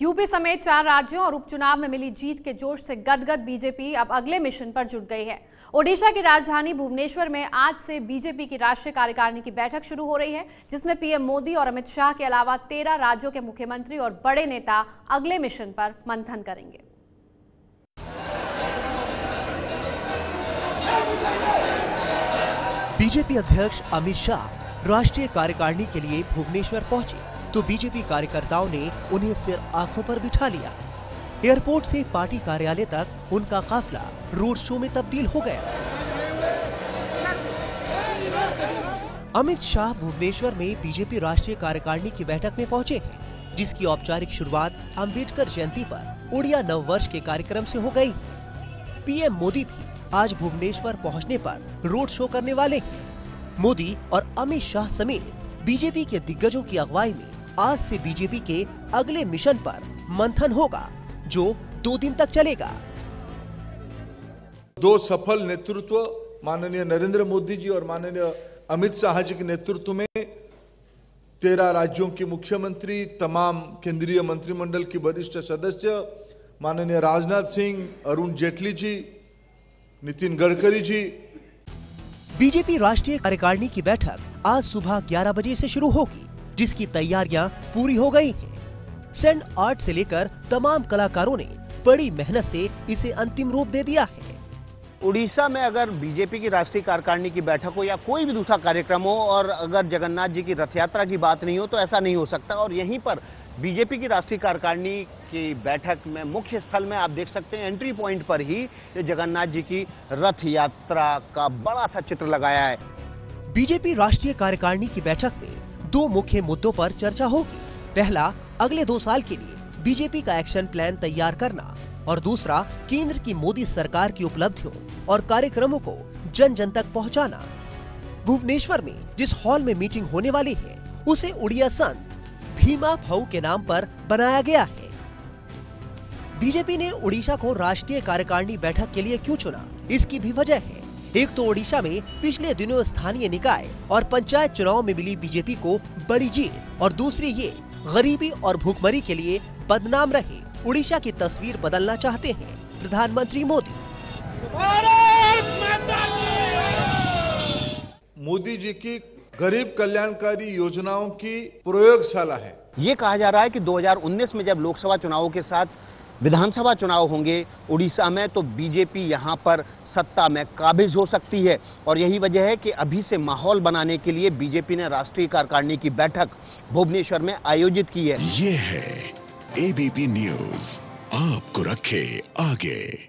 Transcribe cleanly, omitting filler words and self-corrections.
UP समेत 4 राज्यों और उपचुनाव में मिली जीत के जोश से गदगद बीजेपी अब अगले मिशन पर जुट गई है। ओडिशा की राजधानी भुवनेश्वर में आज से बीजेपी की राष्ट्रीय कार्यकारिणी की बैठक शुरू हो रही है, जिसमें पीएम मोदी और अमित शाह के अलावा 13 राज्यों के मुख्यमंत्री और बड़े नेता अगले मिशन पर मंथन करेंगे। बीजेपी अध्यक्ष अमित शाह राष्ट्रीय कार्यकारिणी के लिए भुवनेश्वर पहुंचे तो बीजेपी कार्यकर्ताओं ने उन्हें सिर आंखों पर बिठा लिया। एयरपोर्ट से पार्टी कार्यालय तक उनका काफिला रोड शो में तब्दील हो गया। अमित शाह भुवनेश्वर में बीजेपी राष्ट्रीय कार्यकारिणी की बैठक में पहुंचे हैं, जिसकी औपचारिक शुरुआत अंबेडकर जयंती पर उड़िया नववर्ष के कार्यक्रम से हो गई। पीएम मोदी भी आज भुवनेश्वर पहुंचने पर रोड शो करने वाले हैं। मोदी और अमित शाह समेत बीजेपी के दिग्गजों की अगुवाई में आज से बीजेपी के अगले मिशन पर मंथन होगा, जो 2 दिन तक चलेगा। 2 सफल नेतृत्व माननीय नरेंद्र मोदी जी और माननीय अमित शाह जी के नेतृत्व में 13 राज्यों के मुख्यमंत्री, तमाम केंद्रीय मंत्रिमंडल के वरिष्ठ सदस्य, माननीय राजनाथ सिंह, अरुण जेटली जी, नितिन गडकरी जी। बीजेपी राष्ट्रीय कार्यकारिणी की बैठक आज सुबह 11 बजे से शुरू होगी, जिसकी तैयारियां पूरी हो गई हैं। सैंड आर्ट से लेकर तमाम कलाकारों ने बड़ी मेहनत से इसे अंतिम रूप दे दिया है। उड़ीसा में अगर बीजेपी की राष्ट्रीय कार्यकारिणी की बैठक हो या कोई भी दूसरा कार्यक्रम हो और अगर जगन्नाथ जी की रथ यात्रा की बात नहीं हो तो ऐसा नहीं हो सकता। और यहीं पर बीजेपी की राष्ट्रीय कार्यकारिणी की बैठक में मुख्य स्थल में आप देख सकते हैं, एंट्री पॉइंट पर ही जगन्नाथ जी की रथ यात्रा का बड़ा सा चित्र लगाया है। बीजेपी राष्ट्रीय कार्यकारिणी की बैठक में 2 मुख्य मुद्दों पर चर्चा होगी। पहला, अगले 2 साल के लिए बीजेपी का एक्शन प्लान तैयार करना और दूसरा, केंद्र की मोदी सरकार की उपलब्धियों और कार्यक्रमों को जन जन तक पहुंचाना। भुवनेश्वर में जिस हॉल में मीटिंग होने वाली है उसे उड़िया संत भीमा भाऊ के नाम पर बनाया गया है। बीजेपी ने उड़ीसा को राष्ट्रीय कार्यकारिणी बैठक के लिए क्यों चुना, इसकी भी वजह है। एक तो उड़ीसा में पिछले दिनों स्थानीय निकाय और पंचायत चुनाव में मिली बीजेपी को बड़ी जीत, और दूसरी ये गरीबी और भूखमरी के लिए बदनाम रहे उड़ीसा की तस्वीर बदलना चाहते हैं प्रधानमंत्री मोदी। मोदी जी की गरीब कल्याणकारी योजनाओं की प्रयोगशाला है। ये कहा जा रहा है कि 2019 में जब लोकसभा चुनावों के साथ विधानसभा चुनाव होंगे उड़ीसा में, तो बीजेपी यहां पर सत्ता में काबिज हो सकती है। और यही वजह है कि अभी से माहौल बनाने के लिए बीजेपी ने राष्ट्रीय कार्यकारिणी की बैठक भुवनेश्वर में आयोजित की है। ये है एबीपी न्यूज़, आपको रखे आगे।